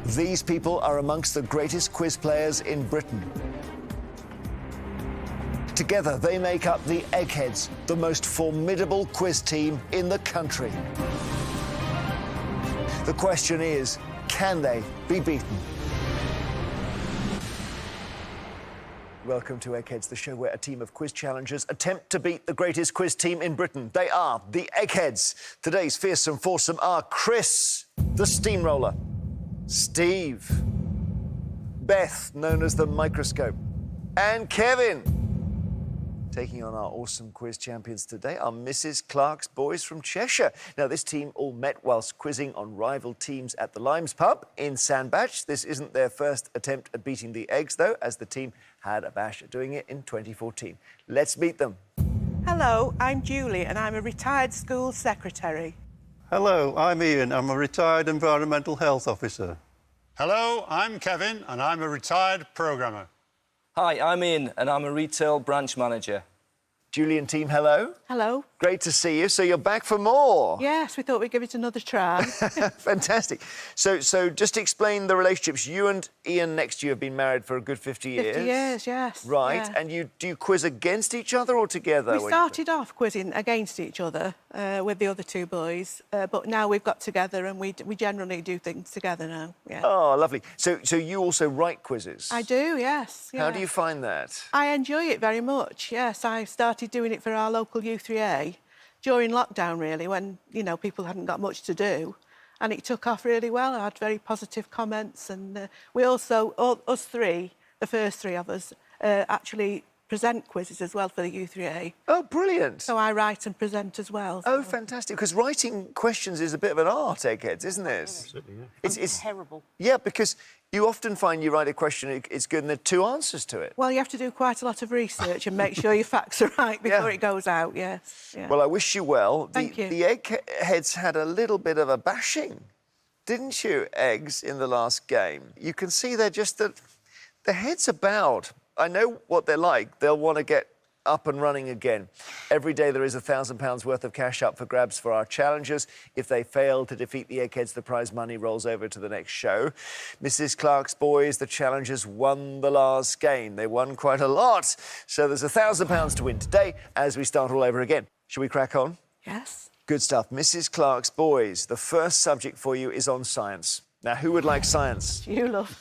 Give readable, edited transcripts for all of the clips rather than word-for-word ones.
These people are amongst the greatest quiz players in Britain. Together, they make up the Eggheads, the most formidable quiz team in the country. The question is, can they be beaten? Welcome to Eggheads, the show where a team of quiz challengers attempt to beat the greatest quiz team in Britain. They are the Eggheads. Today's fearsome foursome are Chris, the steamroller, Steve, Beth, known as the microscope, and Kevin. Taking on our awesome quiz champions today are Mrs. Clark's boys from Cheshire. Now, this team all met whilst quizzing on rival teams at the Limes pub in Sandbach. This isn't their first attempt at beating the Eggs, though, as the team had a bash at doing it in 2014. Let's meet them. Hello, I'm Julie and I'm a retired school secretary. Hello, I'm Ian. I'm a retired environmental health officer. Hello, I'm Kevin and I'm a retired programmer. Hi, I'm Ian and I'm a retail branch manager. Julie and team, hello. Hello. Great to see you. So you're back for more. Yes, we thought we'd give it another try. Fantastic. So just explain the relationships. You and Ian next year have been married for a good 50 years. 50 years, yes. Right. Yeah. And do you quiz against each other or together? We started off quizzing against each other with the other two boys, but now we've got together and we generally do things together now. Yeah. Oh, lovely. So you also write quizzes? I do, yes. How Yeah. do you find that? I enjoy it very much, yes. I started doing it for our local U3A during lockdown, really, when, you know, people hadn't got much to do. And it took off really well. I had very positive comments. And we also, us three, the first three of us, actually present quizzes as well for the U3A. Oh, brilliant. So I write and present as well. Oh, So. fantastic. Because writing questions is a bit of an art, Eggheads, isn't it? Absolutely, yeah. It's terrible. Yeah, because you often find you write a question, it's good, and there are two answers to it. Well, you have to do quite a lot of research and make sure your facts are right before it goes out, yes. Yeah. Well, I wish you well. Thank you. The Eggheads had a little bit of a bashing, didn't you, Eggs, in the last game? You can see they're just... their heads are bowed. I know what they're like. They'll want to get up and running again. Every day there is £1,000 worth of cash up for grabs for our challengers. If they fail to defeat the Eggheads, the prize money rolls over to the next show. Mrs. Clark's boys, the challengers, won the last game. They won quite a lot. So there's £1,000 to win today as we start all over again. Shall we crack on? Yes. Good stuff. Mrs. Clark's boys, the first subject for you is on science. Now, who would like science? You, love.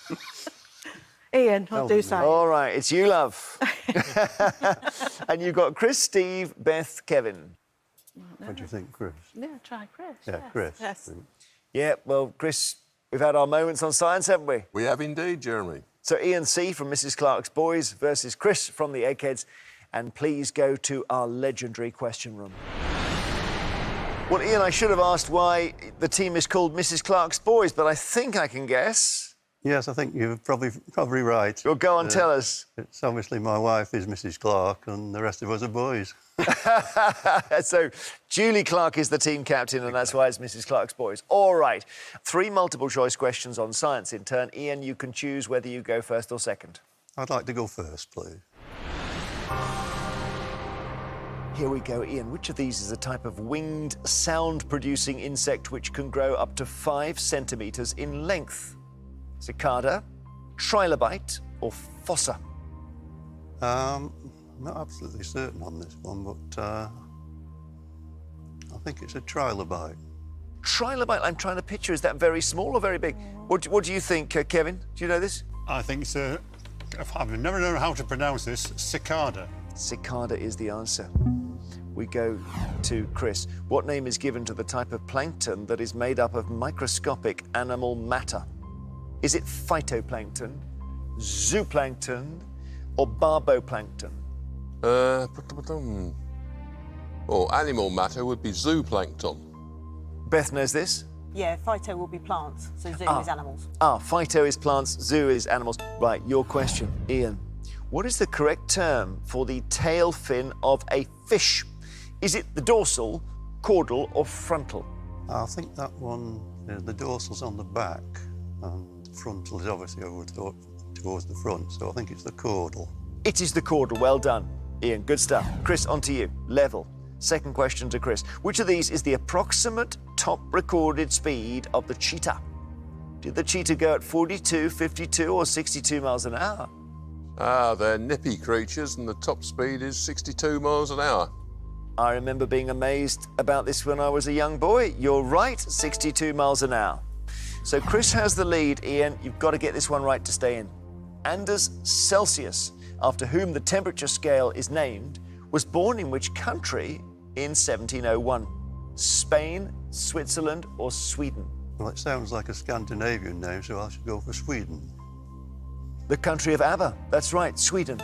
Ian, I'll do science. All right, it's you, love. And you've got Chris, Steve, Beth, Kevin. What do you think, Chris? Yeah, try Chris. Yeah, yes. Chris. Yes. Yeah, well, Chris, we've had our moments on science, haven't we? We have indeed, Jeremy. So Ian C. from Mrs. Clark's boys versus Chris from the Eggheads. And please go to our legendary question room. Well, Ian, I should have asked why the team is called Mrs. Clark's boys, but I think I can guess. Yes, I think you're probably right. Well, go on, tell us. It's obviously my wife is Mrs. Clark and the rest of us are boys. So Julie Clark is the team captain, and that's why it's Mrs. Clark's boys. All right. 3 multiple-choice questions on science in turn. Ian, you can choose whether you go first or second. I'd like to go first, please. Here we go, Ian. Which of these is a type of winged, sound-producing insect which can grow up to 5 centimetres in length? Cicada, trilobite, or fossa? I'm not absolutely certain on this one, but I think it's a trilobite. Trilobite, I'm trying to picture, is that very small or very big? What do you think, Kevin? Do you know this? I think it's a... I've never known how to pronounce this. Cicada. Cicada is the answer. We go to Chris. What name is given to the type of plankton that is made up of microscopic animal matter? Is it phytoplankton, zooplankton, or barboplankton? Animal matter would be zooplankton. Beth knows this? Yeah, phyto will be plants, so zoo is animals. Phyto is plants, zoo is animals. Right, your question, Ian. What is the correct term for the tail fin of a fish? Is it the dorsal, caudal, or frontal? I think that one, the dorsal's on the back and frontal is obviously over towards the front, so I think it's the caudal. It is the caudal. Well done, Ian. Good stuff. Chris, on to you. Level. Second question to Chris. Which of these is the approximate top recorded speed of the cheetah? Did the cheetah go at 42, 52 or 62 miles an hour? Ah, they're nippy creatures and the top speed is 62 miles an hour. I remember being amazed about this when I was a young boy. You're right, 62 miles an hour. So Chris has the lead. Ian, you've got to get this one right to stay in. Anders Celsius, after whom the temperature scale is named, was born in which country in 1701? Spain, Switzerland or Sweden? Well, it sounds like a Scandinavian name, so I should go for Sweden. The country of ABBA. That's right, Sweden.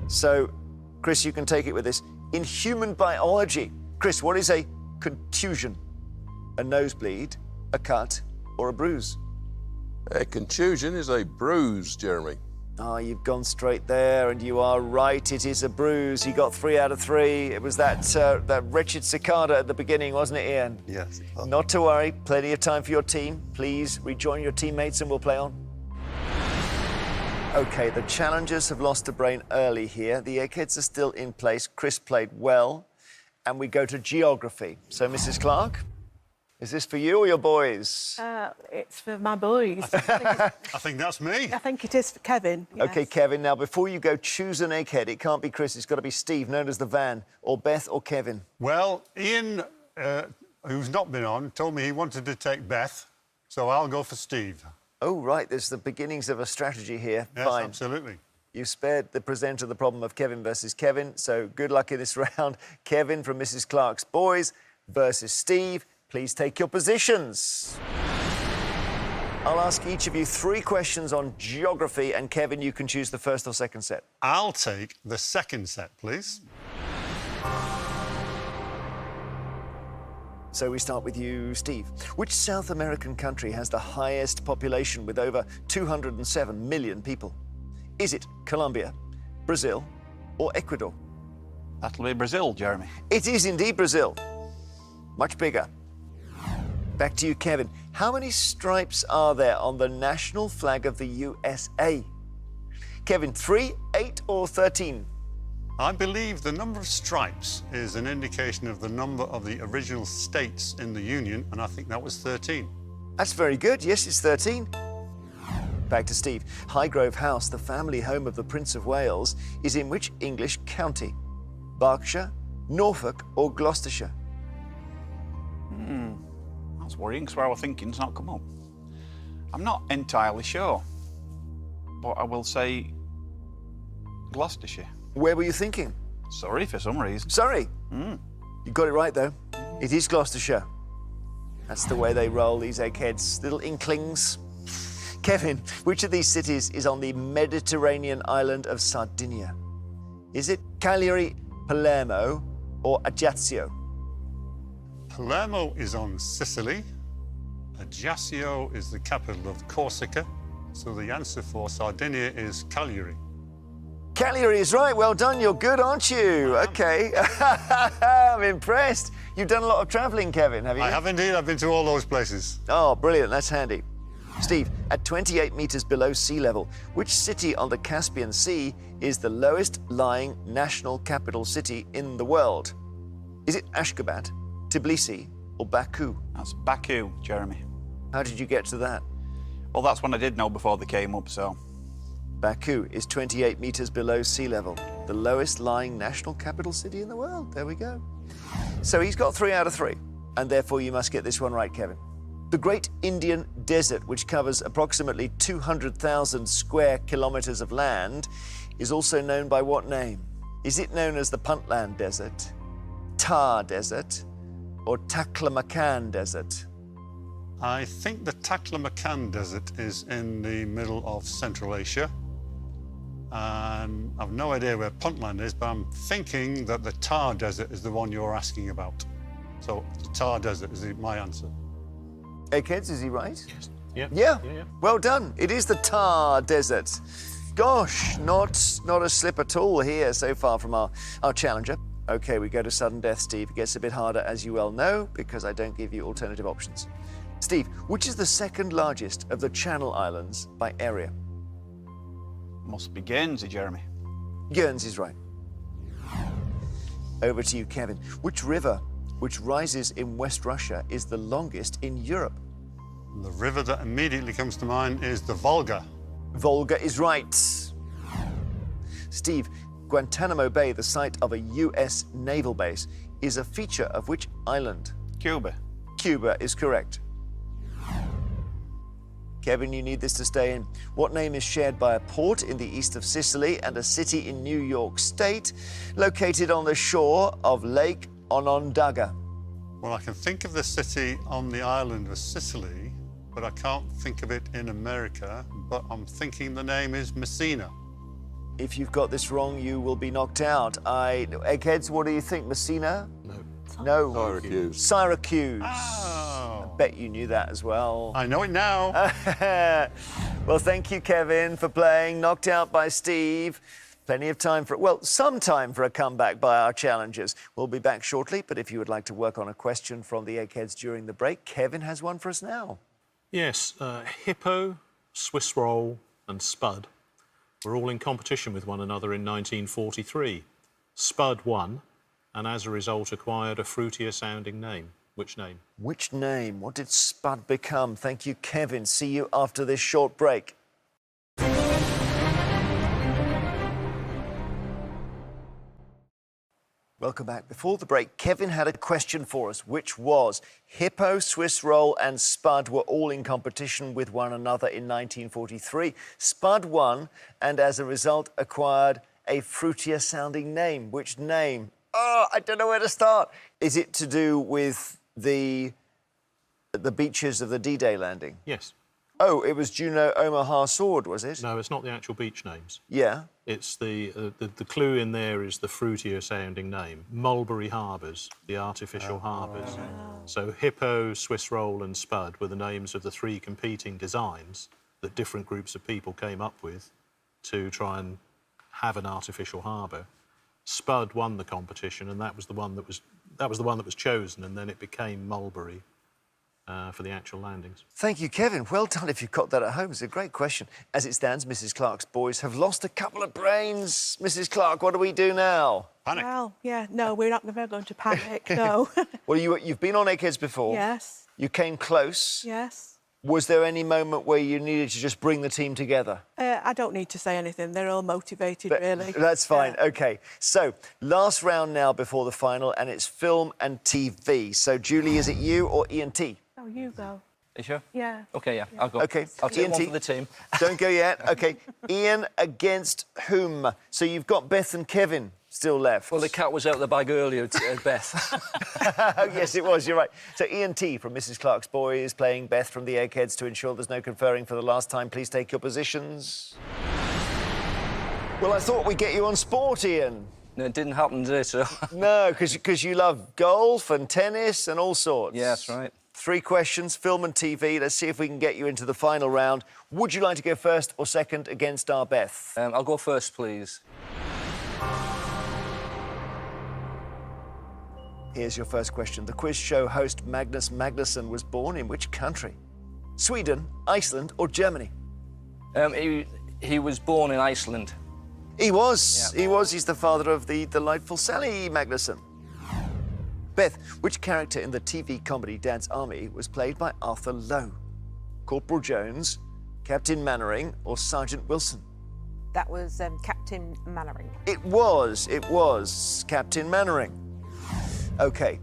So, Chris, you can take it with this. In human biology, Chris, what is a contusion? A nosebleed, a cut, or a bruise? A contusion is a bruise, Jeremy. Ah, you've gone straight there, and you are right. It is a bruise. You got 3 out of 3. It was that wretched cicada at the beginning, wasn't it, Ian? Yes. Not to worry. Plenty of time for your team. Please rejoin your teammates and we'll play on. OK, the challengers have lost a brain early here. The Eggheads are still in place. Chris played well. And we go to geography. So, Mrs. Clark, is this for you or your boys? It's for my boys. I think that's me. I think it is for Kevin. Yes. OK, Kevin, now before you go, choose an egghead. It can't be Chris, it's got to be Steve, known as the Van, or Beth or Kevin. Well, Ian, who's not been on, told me he wanted to take Beth, so I'll go for Steve. Oh, right, there's the beginnings of a strategy here. Yes, Fine. absolutely. You spared the presenter the problem of Kevin versus Kevin, so good luck in this round. Kevin from Mrs. Clark's boys versus Steve. Please take your positions. I'll ask each of you 3 questions on geography, and Kevin, you can choose the first or second set. I'll take the second set, please. So we start with you, Steve. Which South American country has the highest population with over 207 million people? Is it Colombia, Brazil, or Ecuador? That'll be Brazil, Jeremy. It is indeed Brazil. Much bigger. Back to you, Kevin. How many stripes are there on the national flag of the USA? Kevin, 3, 8, or 13? I believe the number of stripes is an indication of the number of the original states in the Union, and I think that was 13. That's very good. Yes, it's 13. Back to Steve. Highgrove House, the family home of the Prince of Wales, is in which English county? Berkshire, Norfolk, or Gloucestershire? That's worrying, because where I was thinking's not come up. I'm not entirely sure, but I will say Gloucestershire. Where were you thinking? Sorry, for some reason. Surrey. You got it right, though. It is Gloucestershire. That's the way they roll, these eggheads. Little inklings. Kevin, which of these cities is on the Mediterranean island of Sardinia? Is it Cagliari, Palermo, or Ajaccio? Palermo is on Sicily. Ajaccio is the capital of Corsica. So the answer for Sardinia is Cagliari. Cagliari is right. Well done. You're good, aren't you? OK. I'm impressed. You've done a lot of travelling, Kevin, have you? I have indeed. I've been to all those places. Oh, brilliant. That's handy. Steve, at 28 metres below sea level, which city on the Caspian Sea is the lowest lying national capital city in the world? Is it Ashgabat, Tbilisi, or Baku? That's Baku, Jeremy. How did you get to that? Well, that's one I did know before they came up, so... Baku is 28 metres below sea level, the lowest lying national capital city in the world. There we go. So he's got 3 out of 3, and therefore you must get this one right, Kevin. The Great Indian Desert, which covers approximately 200,000 square kilometres of land, is also known by what name? Is it known as the Puntland Desert, Thar Desert, or Taklamakan Desert? I think the Taklamakan Desert is in the middle of Central Asia. And I've no idea where Puntland is, but I'm thinking that the Thar Desert is the one you're asking about. So the Thar Desert is my answer. Eggheads, is he right? Yes. Yeah. Well done. It is the Thar Desert. Gosh, not a slip at all here so far from our challenger. OK, we go to sudden death, Steve. It gets a bit harder, as you well know, because I don't give you alternative options. Steve, which is the second largest of the Channel Islands by area? Must be Guernsey, Jeremy. Guernsey's right. Over to you, Kevin. Which river, which rises in West Russia, is the longest in Europe? The river that immediately comes to mind is the Volga. Volga is right. Steve, Guantanamo Bay, the site of a US naval base, is a feature of which island? Cuba. Cuba is correct. Kevin, you need this to stay in. What name is shared by a port in the east of Sicily and a city in New York State, located on the shore of Lake Onondaga? Well, I can think of the city on the island of Sicily, but I can't think of it in America. But I'm thinking the name is Messina. If you've got this wrong, you will be knocked out. Eggheads, what do you think? Messina? No. Syracuse. Syracuse. Oh. I bet you knew that as well. I know it now. Well, thank you, Kevin, for playing. Knocked out by Steve. Plenty of time for, well, some time for a comeback by our challengers. We'll be back shortly, but if you would like to work on a question from the Eggheads during the break, Kevin has one for us now. Yes, Hippo, Swiss Roll and Spud were all in competition with one another in 1943. Spud won, and as a result acquired a fruitier-sounding name. Which name? Which name? What did Spud become? Thank you, Kevin. See you after this short break. Welcome back. Before the break, Kevin had a question for us, which was Hippo, Swiss Roll and Spud were all in competition with one another in 1943. Spud won and as a result acquired a fruitier-sounding name. Which name? Oh, I don't know where to start. Is it to do with the beaches of the D-Day landing? Yes. Oh, it was Juno Omaha Sword, was it? No, it's not the actual beach names. Yeah. It's the clue in there is the fruitier-sounding name. Mulberry Harbours, the artificial harbours. So Hippo, Swiss Roll and Spud were the names of the three competing designs that different groups of people came up with to try and have an artificial harbour. Spud won the competition, and that was the one that was chosen, and then it became Mulberry for the actual landings. Thank you, Kevin. Well done if you got that at home. It's a great question. As it stands, Mrs. Clark's boys have lost a couple of brains. Mrs. Clark, what do we do now? Panic. Well, yeah, no, we're not never going to panic, no. Well, you've been on Eggheads before. Yes, You came close. yes. Was there any moment where you needed to just bring the team together? I don't need to say anything. They're all motivated, really. That's fine. Yeah. OK. So, last round now before the final, and it's film and TV. So, Julie, is it you or Ian T? Oh, you go. Are you sure? Yeah. OK, yeah, I'll go. OK. I'll take Ian one T. for the team. Don't go yet. OK. Ian against whom? So, you've got Beth and Kevin still left. Well, the cat was out of the bag earlier, Beth. Oh, yes, it was. You're right. So Ian T from Mrs. Clark's Boys playing Beth from the Eggheads to ensure there's no conferring for the last time. Please take your positions. Well, I thought we'd get you on sport, Ian. No, it didn't happen, did it? So... No, because you love golf and tennis and all sorts. Yeah, that's right. 3 questions, film and TV. Let's see if we can get you into the final round. Would you like to go first or second against our Beth? I'll go first, please. Here's your first question. The quiz show host Magnus Magnusson was born in which country? Sweden, Iceland or Germany? He was born in Iceland. He was. Yeah. He was. He's the father of the delightful Sally Magnusson. Beth, which character in the TV comedy Dad's Army was played by Arthur Lowe? Corporal Jones, Captain Mannering or Sergeant Wilson? That was Captain Mannering. It was Captain Mannering. OK.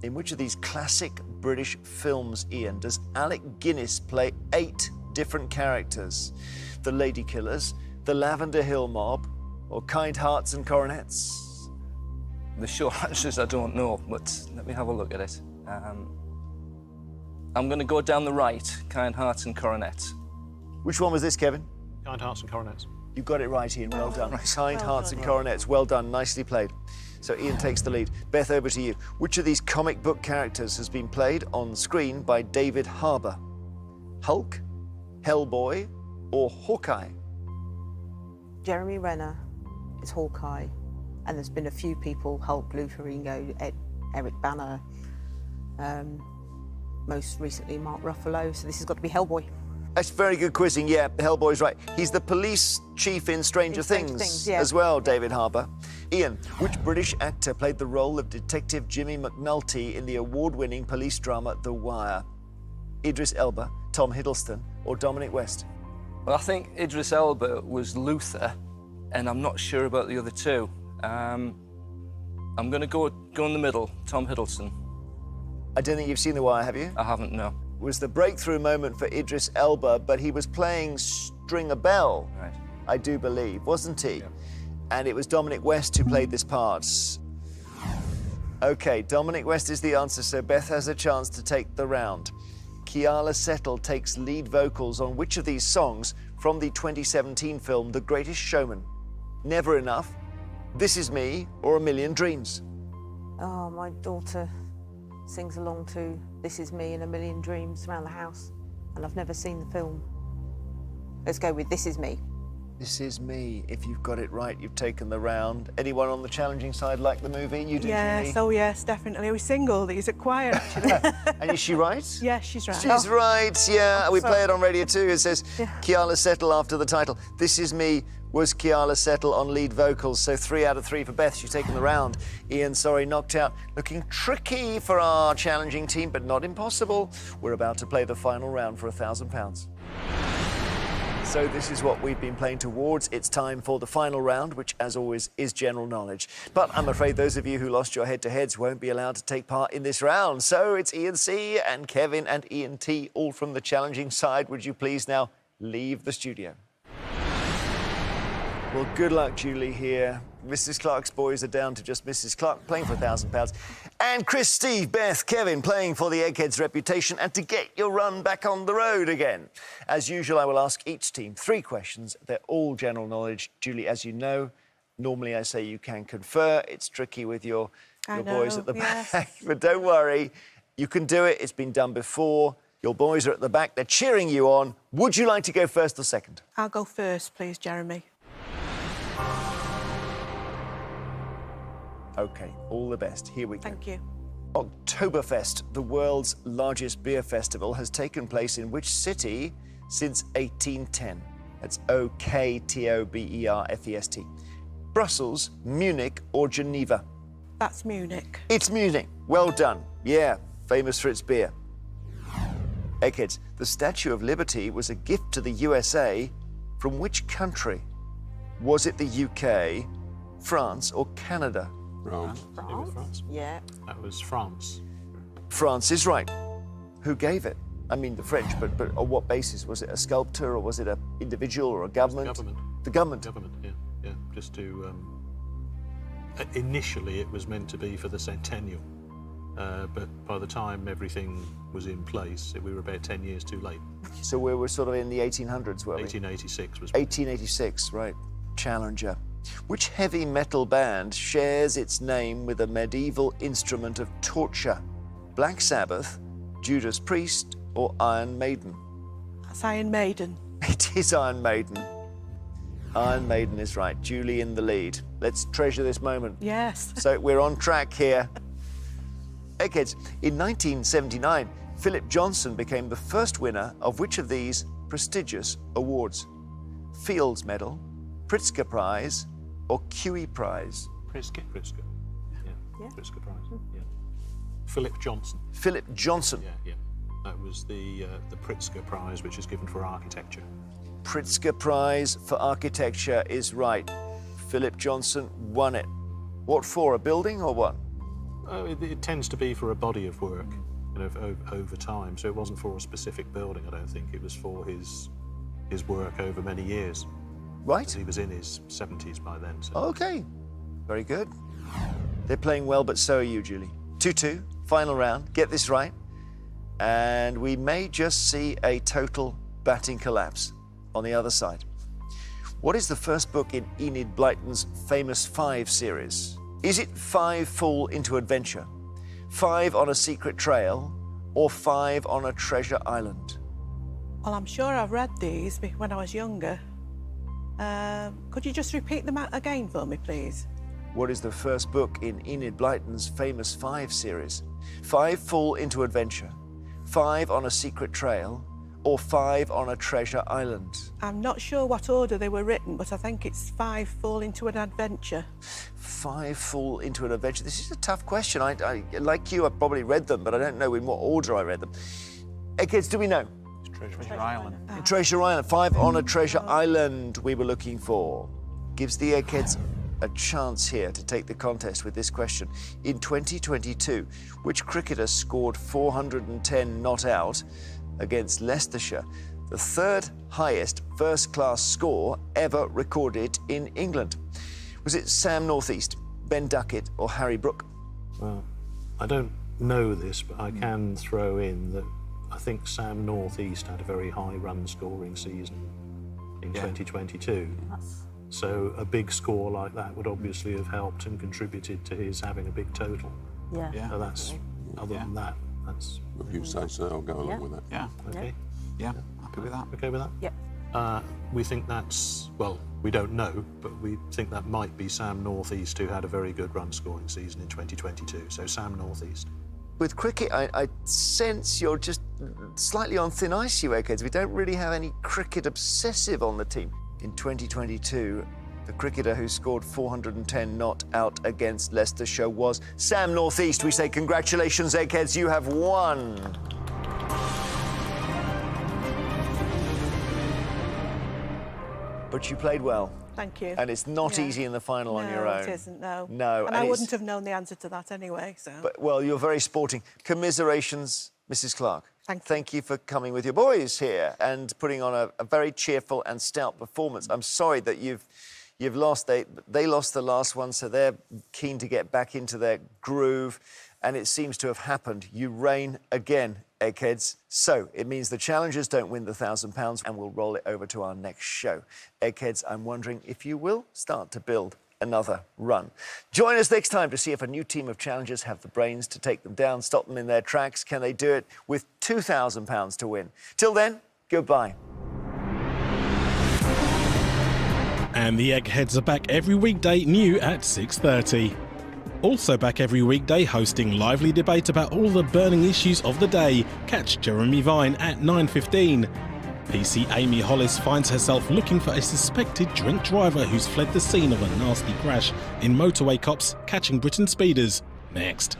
In which of these classic British films, Ian, does Alec Guinness play 8 different characters? The Lady Killers, the Lavender Hill Mob, or Kind Hearts and Coronets? The short answer is I don't know, but let me have a look at it. I'm going to go down the right, Kind Hearts and Coronets. Which one was this, Kevin? Kind Hearts and Coronets. You got it right, Ian. Well done. Kind Well Hearts done. and Coronets. Well done. Nicely played. So Ian takes the lead. Beth, over to you. Which of these comic book characters has been played on screen by David Harbour? Hulk, Hellboy, or Hawkeye? Jeremy Renner is Hawkeye, and there's been a few people, Hulk, Lou Ferrigno, Eric Banner, most recently Mark Ruffalo, so this has got to be Hellboy. That's very good quizzing. Yeah, Hellboy's right. He's the police chief in Stranger Things yeah. as well, David Harbour. Ian, which British actor played the role of Detective Jimmy McNulty in the award-winning police drama The Wire? Idris Elba, Tom Hiddleston, or Dominic West? Well, I think Idris Elba was Luther, and I'm not sure about the other two. I'm going to go in the middle, Tom Hiddleston. I don't think you've seen The Wire, have you? I haven't, no. It was the breakthrough moment for Idris Elba, but he was playing String a Bell, Right. I do believe, wasn't he? And it was Dominic West who played this part. OK, Dominic West is the answer, so Beth has a chance to take the round. Keala Settle takes lead vocals on which of these songs from the 2017 film The Greatest Showman? Never Enough, This Is Me, or A Million Dreams? Oh, my daughter sings along to This Is Me and A Million Dreams around the house, and I've never seen the film. Let's go with This Is Me. This Is Me. If you've got it right, you've taken the round. Anyone on the challenging side like the movie? You do, Yes, Julie? oh yes, definitely. We sing all these at choir, actually. And is she right? Yes, she's right. She's right, yeah. We play it on radio too. It says Yeah. Keala Settle after the title. This Is Me was Keala Settle on lead vocals, so 3 out of 3 for Beth. She's taken the round. Ian, sorry, knocked out. Looking tricky for our challenging team, but not impossible. We're about to play the final round for £1,000. So this is what we've been playing towards. It's time for the final round, which, as always, is general knowledge. But I'm afraid those of you who lost your head-to-heads won't be allowed to take part in this round. So it's Ian C and Kevin and Ian T, all from the challenging side. Would you please now leave the studio? Well, good luck, Julie, here. Mrs. Clark's boys are down to just Mrs. Clark, playing for £1,000. And Chris, Steve, Beth, Kevin, playing for the Eggheads reputation and to get your run back on the road again. As usual, I will ask each team 3 questions. They're all general knowledge. Julie, as you know, normally I say you can confer. It's tricky with your boys at the back. But don't worry, you can do it. It's been done before. Your boys are at the back. They're cheering you on. Would you like to go first or second? I'll go first, please, Jeremy. OK, all the best. Here we go. Thank you. Oktoberfest, the world's largest beer festival, has taken place in which city since 1810? That's Oktoberfest. Brussels, Munich, or Geneva? That's Munich. It's Munich. Well done. Yeah, famous for its beer. Eggheads, the Statue of Liberty was a gift to the USA from which country? Was it the UK, France, or Canada? France. It was France. Yeah. That was France. France is right. Who gave it? I mean, the French, but on what basis? Was it a sculptor, or was it an individual, or a government? Government. The government. Government, yeah. Just to... initially, it was meant to be for the centennial, but by the time everything was in place, we were about 10 years too late. So we were sort of in the 1800s, were we? 1886 was... 1886, right. Challenger. Which heavy metal band shares its name with a medieval instrument of torture? Black Sabbath, Judas Priest, or Iron Maiden? That's Iron Maiden. It is Iron Maiden. Iron Maiden is right. Julie in the lead. Let's treasure this moment. Yes. So we're on track here. Eggheads, in 1979, Philip Johnson became the first winner of which of these prestigious awards? Fields Medal, Pritzker Prize, or QE Prize? Pritzker. Yeah. Yeah. Pritzker Prize. Yeah. Philip Johnson. Philip Johnson. Yeah. That was the Pritzker Prize, which is given for architecture. Pritzker Prize for architecture is right. Philip Johnson won it. What for, a building or what? It tends to be for a body of work, over time. So it wasn't for a specific building, I don't think. It was for his work over many years. Right. He was in his 70s by then. So. OK. Very good. They're playing well, but so are you, Julie. 2-2, final round. Get this right. And we may just see a total batting collapse on the other side. What is the first book in Enid Blyton's famous 5 series? Is it 5 Fall into Adventure, 5 on a Secret Trail, or 5 on a Treasure Island? Well, I'm sure I've read these when I was younger. Could you just repeat them again for me, please? What is the first book in Enid Blyton's famous 5 series? 5 Fall into Adventure, 5 on a Secret Trail, or 5 on a Treasure Island? I'm not sure what order they were written, but I think it's 5 Fall into an Adventure. 5 Fall into an Adventure. This is a tough question. I like you, I probably read them, but I don't know in what order I read them. Eggheads, do we know? Treasure Island. Treasure Island. 5 on a Treasure Island we were looking for. Gives the Eggheads a chance here to take the contest with this question. In 2022, which cricketer scored 410 not out against Leicestershire, the 3rd highest first-class score ever recorded in England? Was it Sam Northeast, Ben Duckett or Harry Brook? Well, I don't know this, but I can throw in that I think Sam Northeast had a very high run scoring season in 2022. So a big score like that would obviously have helped and contributed to his having a big total. Yeah. So that's, other than that, that's... If you say so, I'll go along with that. Yeah. Okay. Yeah. Happy with that. Okay with that? Yep. We think that's, well, we don't know, but we think that might be Sam Northeast, who had a very good run scoring season in 2022. So Sam Northeast. With cricket, I sense you're just slightly on thin ice, you Eggheads. We don't really have any cricket obsessive on the team. In 2022, the cricketer who scored 410 not out against Leicestershire was Sam Northeast. We say congratulations, Eggheads, you have won. But you played well. Thank you. And it's not Yeah. easy in the final on your own. No, it isn't, no. No. And I it's- wouldn't have known the answer to that anyway, so... But, well, you're very sporting. Commiserations, Mrs. Clark. Thank you. For coming with your boys here and putting on a very cheerful and stout performance. I'm sorry that you've lost. They lost the last one, so they're keen to get back into their groove, and it seems to have happened. You reign again, Eggheads. So it means the challengers don't win the £1,000, and we'll roll it over to our next show. Eggheads, I'm wondering if you will start to build another run. Join us next time to see if a new team of challengers have the brains to take them down, stop them in their tracks. Can they do it with £2,000 to win? Till then, goodbye. And the Eggheads are back every weekday new at 6:30. Also back every weekday hosting lively debate about all the burning issues of the day. Catch Jeremy Vine at 9:15. PC Amy Hollis finds herself looking for a suspected drink driver who's fled the scene of a nasty crash in Motorway Cops Catching Britain Speeders. Next.